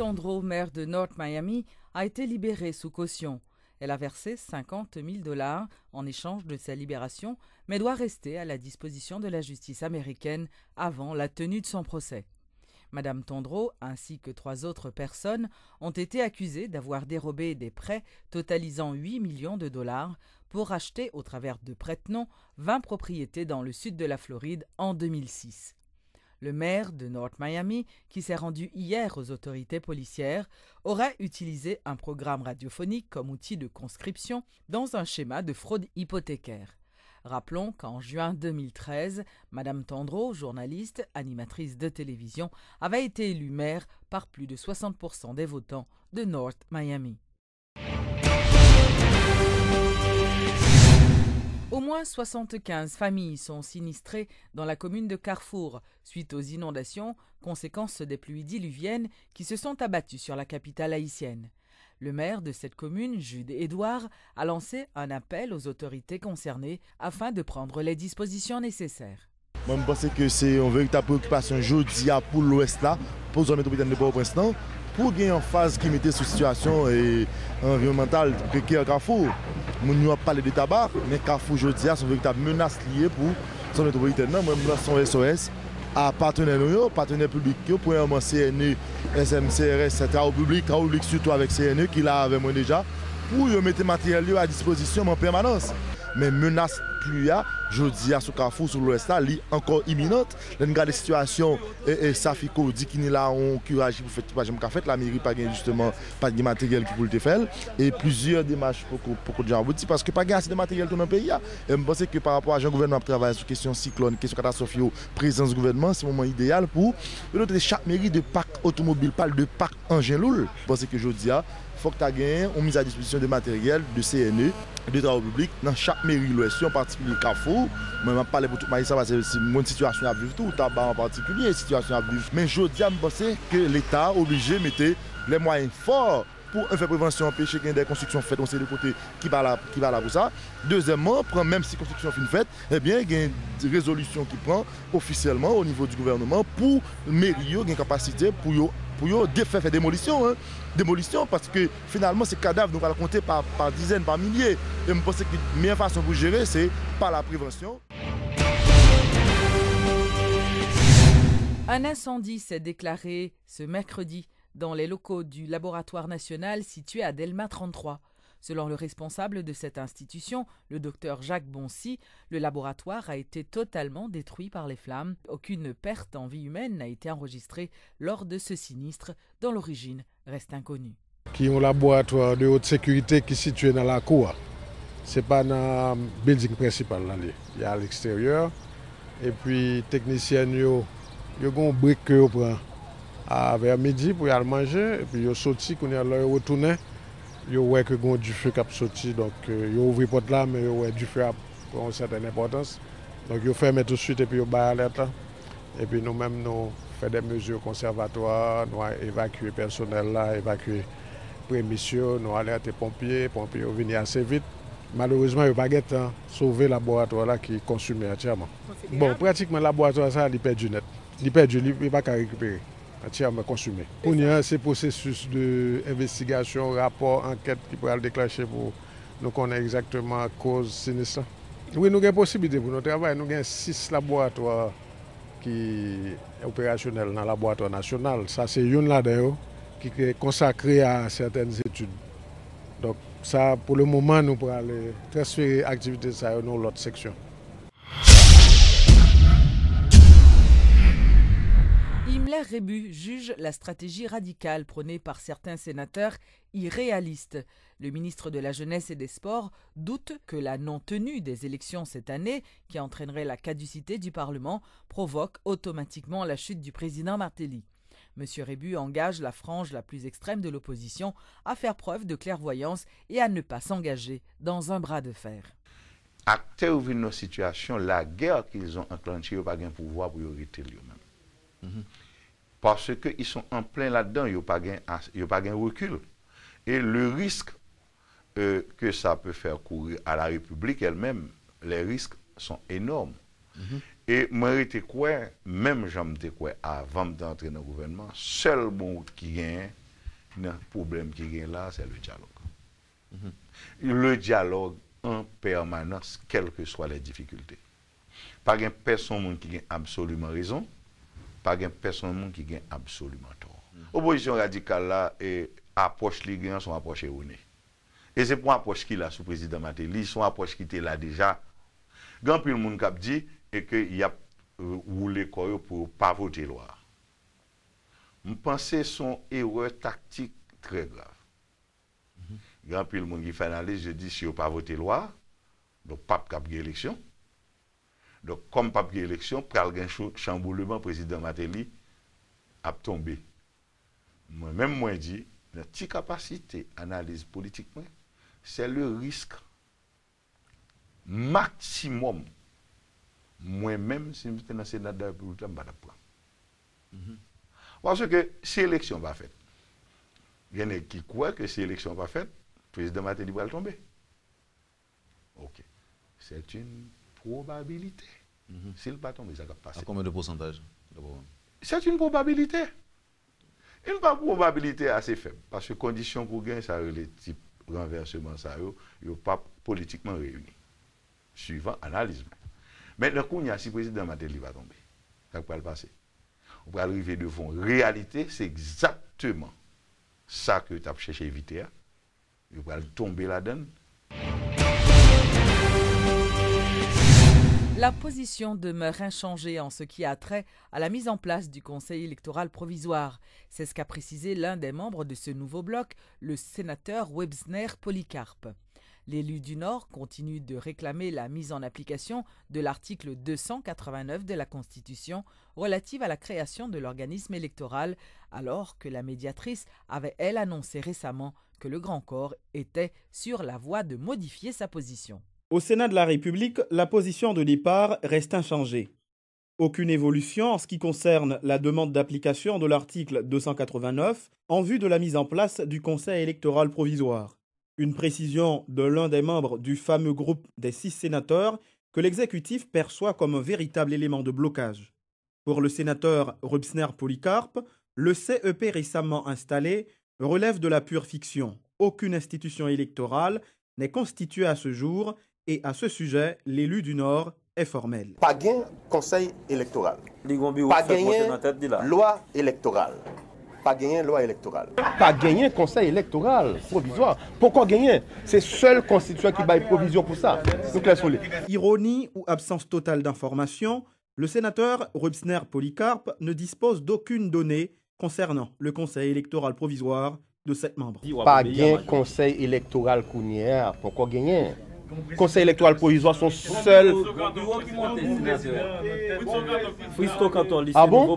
Tondreau, maire de North Miami, a été libérée sous caution. Elle a versé 50 000 $ en échange de sa libération, mais doit rester à la disposition de la justice américaine avant la tenue de son procès. Madame Tondreau, ainsi que 3 autres personnes, ont été accusées d'avoir dérobé des prêts totalisant 8 millions de $ pour acheter, au travers de prête-noms, 20 propriétés dans le sud de la Floride en 2006. Le maire de North Miami, qui s'est rendu hier aux autorités policières, aurait utilisé un programme radiophonique comme outil de conscription dans un schéma de fraude hypothécaire. Rappelons qu'en juin 2013, Madame Tondreau, journaliste, animatrice de télévision, avait été élue maire par plus de 60% des votants de North Miami. Au moins 75 familles sont sinistrées dans la commune de Carrefour suite aux inondations, conséquence des pluies diluviennes qui se sont abattues sur la capitale haïtienne. Le maire de cette commune, Jude Édouard, a lancé un appel aux autorités concernées afin de prendre les dispositions nécessaires. Moi, je pense que c'est une véritable préoccupation aujourd'hui pour l'Ouest, pour la zone métropolitaine de Port-au-Prince, pour gagner en phase qui mettait sous situation environnementale précaire Carrefour. Nous n'avons pas parlé de tabac, mais Carrefour aujourd'hui a une véritable menace liée pour la zone métropolitaine. Moi, je lance son SOS à partenaires publics, premièrement CNE, SMCRS, travaux publics surtout avec CNE qui l'a avec moi déjà, pour mettre matériel à disposition en permanence. Mais menace pluie, je dis à ce Carrefour sur l'Ouest, là, encore imminente. Nous regardons la situation et Safiko dit qu'il est là, on courage pour faire la mairie pas justement pas de matériel qui peut le faire et plusieurs démarches pour de gens aboutir parce que pas assez de matériel dans le pays. Et je pense que par rapport à un gouvernement qui travaille sur question cyclone, question catastrophe, présence du gouvernement, c'est le moment idéal pour chaque mairie de parc automobile, pas de parc engin lourd. Je pense que je dis il faut que tu aies gagné, on mise à disposition de matériel, de CNE, de travaux publics dans chaque mairie l'Ouest, en particulier Carrefour. Moi, je ne parle pas de tout le parce que c'est mon situation à vivre, tout tabac en particulier, situation à vivre. Mais je dis à me penser que l'État est obligé de mettre les moyens forts pour faire prévention, empêcher qu'il y ait des constructions faites, on sait de côté qui va là pour ça. Deuxièmement, même si la construction est faite, eh bien, il y a une résolution qui prend officiellement au niveau du gouvernement pour la mairie, une capacité pour faire démolition. Démolition parce que finalement ces cadavres nous allons compter par dizaines, par milliers. Et je pense que la meilleure façon pour gérer, c'est par la prévention. Un incendie s'est déclaré ce mercredi dans les locaux du laboratoire national situé à Delma 33. Selon le responsable de cette institution, le docteur Jacques Boncy, le laboratoire a été totalement détruit par les flammes. Aucune perte en vie humaine n'a été enregistrée lors de ce sinistre dont l'origine reste inconnue. Qui est un laboratoire de haute sécurité qui est situé dans la cour. Ce n'est pas dans le building principal. Il y a à l'extérieur. Et puis, les techniciens, ils ont un brique que prend vers midi pour aller manger. Et puis, ils sont sortis, quand ils sont retournés. Ils voient que y a du feu qui a sorti, donc ils ont ouvert la porte là, mais ils voient du feu à une certaine importance. Donc ils ont fermé tout de suite et puis ils ont barré l'alerte. Et puis nous-mêmes, nous faisons des mesures conservatoires, nous avons évacué le personnel là, évacué les prémissions, nous avons alerté les pompiers sont venus assez vite. Malheureusement, ils n'ont pas sauvé le laboratoire là qui est consumé entièrement. Bon, pratiquement le laboratoire ça, il perd du net. Il perd du net, il ne va pas récupérer. Entièrement consumé. Pour nous, c'est processus d'investigation, rapport, enquête qui pourra le déclencher pour nous connaître exactement la cause sinistre. Oui, nous avons possibilité pour notre travail. Nous avons 6 laboratoires qui sont opérationnels dans le laboratoire national. Ça, c'est une là-dedans qui est consacrée à certaines études. Donc, ça, pour le moment, nous pourrons aller transférer l'activité dans l'autre section. Himmler Rebu juge la stratégie radicale prônée par certains sénateurs irréaliste. Le ministre de la Jeunesse et des Sports doute que la non-tenue des élections cette année, qui entraînerait la caducité du Parlement, provoque automatiquement la chute du président Martelly. M. Rebu engage la frange la plus extrême de l'opposition à faire preuve de clairvoyance et à ne pas s'engager dans un bras de fer. Acteurs de nos situations, la guerre qu'ils ont enclenchée, ils n'ont pas de pouvoir pour arrêter eux-mêmes. Parce qu'ils sont en plein là-dedans, ils n'ont pas de recul. Et le risque que ça peut faire courir à la République elle-même, les risques sont énormes. Et moi, j'étais quoi, même j'en étais quoi, avant d'entrer dans le gouvernement, seul bon qui gagne, dans le problème qui est là, c'est le dialogue. Le dialogue en permanence, quelles que soient les difficultés. Pas de personne qui a absolument raison, pas de personne qui a absolument tort. L'opposition radicale là, et approche les gens sont approches erronées. Et c'est pour approche qu'il a sous président Matéli, son approche qui était là déjà. Grand plus le monde qui dit et qu'il y a roulé pour pas voter loi. Je pense que son erreur tactique très grave. Grand plus le monde qui fait analyse, je dis si on pas voter loi, donc pas de élection. Donc comme pas de élection, pour le chamboulement président Matéli a tombé. Moi-même moi dit notre capacité d'analyse politique, c'est le risque maximum. Moi-même, si je suis dans le Sénat de la République, je ne vais pas prendre. Parce que si l'élection n'est pas faite, il y en a qui croient que si l'élection n'est pas faite, le président Matéli va tomber. Ok. C'est une probabilité. S'il ne va pas tomber, ça va passer. À combien de pourcentage? C'est une probabilité. Une probabilité assez faible. Parce que conditions pour gagner, ça le type renversement, ça n'est pas politiquement réuni. Suivant analyse. Maintenant, si le président Matéli va tomber, ça va le passer. On va arriver devant réalité, c'est exactement ça que tu as cherché à éviter. Il va tomber là-dedans. La position demeure inchangée en ce qui a trait à la mise en place du Conseil électoral provisoire. C'est ce qu'a précisé l'un des membres de ce nouveau bloc, le sénateur Websner Polycarpe. L'élu du Nord continue de réclamer la mise en application de l'article 289 de la Constitution relative à la création de l'organisme électoral, alors que la médiatrice avait, elle, annoncé récemment que le Grand Corps était sur la voie de modifier sa position. Au Sénat de la République, la position de départ reste inchangée. Aucune évolution en ce qui concerne la demande d'application de l'article 289 en vue de la mise en place du Conseil électoral provisoire. Une précision de l'un des membres du fameux groupe des 6 sénateurs que l'exécutif perçoit comme un véritable élément de blocage. Pour le sénateur Websner Polycarpe, le CEP récemment installé relève de la pure fiction. Aucune institution électorale n'est constituée à ce jour et à ce sujet, l'élu du Nord est formel. Pas gain conseil électoral. Pas gagner loi électorale. Pas gagner loi électorale. Pas gagner conseil électoral provisoire. Pourquoi gagner? C'est seul constituant qui baille provision pour ça. Donc laisse voler. Ironie ou absence totale d'information, le sénateur Websner Polycarpe ne dispose d'aucune donnée concernant le conseil électoral provisoire de 7 membres. Pas gain conseil électoral counière. Pourquoi gagner? Conseil électoral provisoire sont seuls. Ah bon?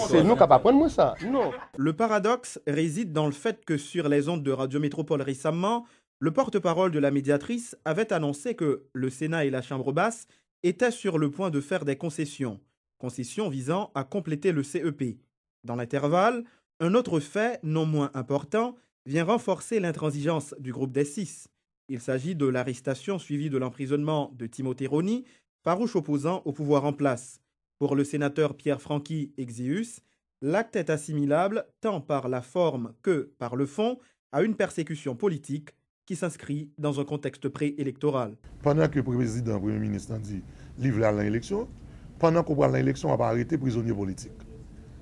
C'est nous qui pas prendre moi ça. Non. Le paradoxe réside dans le fait que sur les ondes de Radio Métropole récemment, le porte-parole de la médiatrice avait annoncé que le Sénat et la Chambre basse étaient sur le point de faire des concessions visant à compléter le CEP. Dans l'intervalle, un autre fait, non moins important, vient renforcer l'intransigeance du groupe des 6. Il s'agit de l'arrestation suivie de l'emprisonnement de Timothée Rony, farouche opposant au pouvoir en place. Pour le sénateur Pierre Franqui Exeus, l'acte est assimilable tant par la forme que par le fond à une persécution politique qui s'inscrit dans un contexte préélectoral. Pendant que le président, le premier ministre, dit livre à l'élection, pendant qu'on prend l'élection, on va arrêter prisonniers politiques.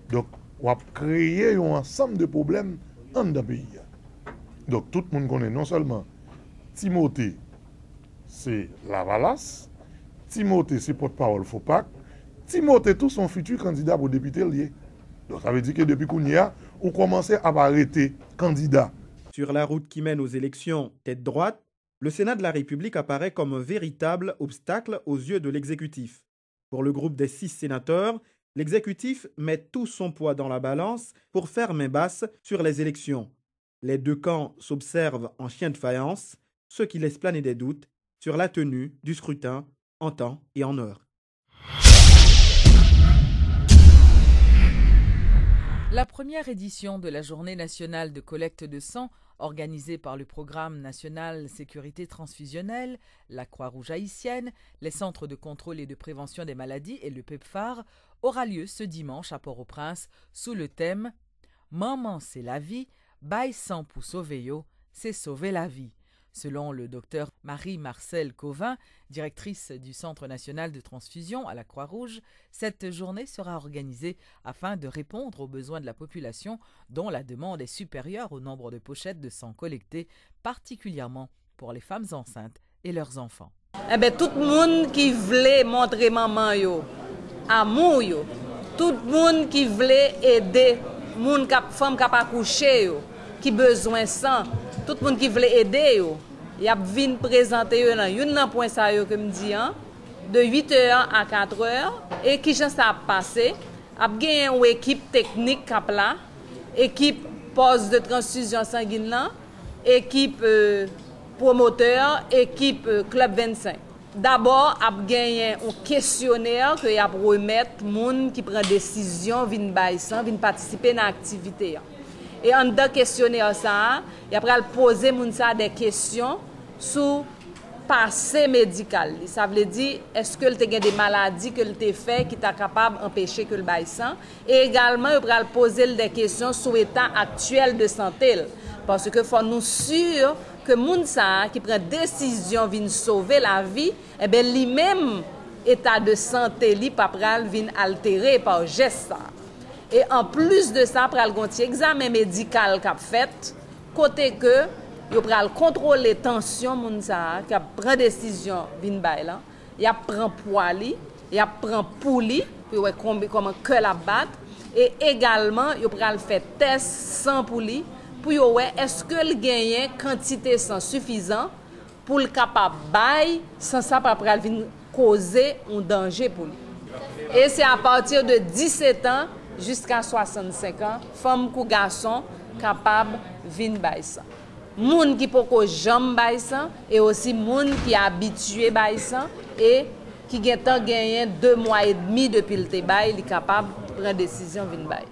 Donc, on va créer un ensemble de problèmes dans le pays. Donc, tout le monde connaît non seulement Timothée, c'est Lavalas. Timothée, c'est porte-parole FOPAC. Timothée, tout son futur candidat pour député lié. Donc ça veut dire que depuis qu'on y a, on commençait à arrêter candidats. Sur la route qui mène aux élections tête droite, le Sénat de la République apparaît comme un véritable obstacle aux yeux de l'exécutif. Pour le groupe des 6 sénateurs, l'exécutif met tout son poids dans la balance pour faire main basse sur les élections. Les deux camps s'observent en chien de faïence, ce qui laisse planer des doutes sur la tenue du scrutin en temps et en heure. La première édition de la Journée nationale de collecte de sang, organisée par le Programme national sécurité transfusionnelle, la Croix-Rouge haïtienne, les centres de contrôle et de prévention des maladies et le PEPFAR, aura lieu ce dimanche à Port-au-Prince sous le thème « Maman, c'est la vie ». bail sans pour sauver yo, c'est sauver la vie. Selon le docteur Marie-Marcel Covin, directrice du Centre national de transfusion à la Croix-Rouge, cette journée sera organisée afin de répondre aux besoins de la population dont la demande est supérieure au nombre de pochettes de sang collectées, particulièrement pour les femmes enceintes et leurs enfants. Tout le monde qui voulait montrer maman yo, amour yo, tout le monde qui voulait aider les femmes qui accouché yo, qui besoin sang, tout le monde qui voulait aider yo, y a vinn présenter yo dans une point ça yo que me dit de 8h à 4h et qui ça a passé, a gagné une équipe technique cap là, équipe poste de transfusion sanguine là, équipe promoteur, équipe Club 25. D'abord, a gagné un questionnaire que y a remettre moun qui prend décision vinn participer dans l'activité. Et en dans questionnaire ça, y a pral poser moun ça des questions sur passé médical. Ça veut dire est-ce que tu as des maladies que tu fait qui t'a capable d'empêcher que le bail sang, et également y pral poser des questions sur l'état actuel de santé parce que faut nous sûr que moun sa qui prend décision vient sauver la vie, eh ben lui-même état de santé li pa pral vient altéré par geste ça. Et en plus de ça, pral gonti examen médical qu'a fait côté que yo pral contrôler tension moun sa qui prend décision vient bay là, y a prend poids li, y a prend pou li pour voir comment cœur la bat, et également yo pral faire test sang pour li pour voir est-ce que le gagne quantité sang suffisant pour le capable bail sans ça pas pral venir causer un danger pour lui. Et c'est à partir de 17 ans jusqu'à 65 ans, femme ou garçon capable venir bail ça. Moun qui poko jambe bail ça et aussi moun qui habitué bail ça et qui gagne 2 mois et demi depuis le bail, il est capable de prendre décision venir bail.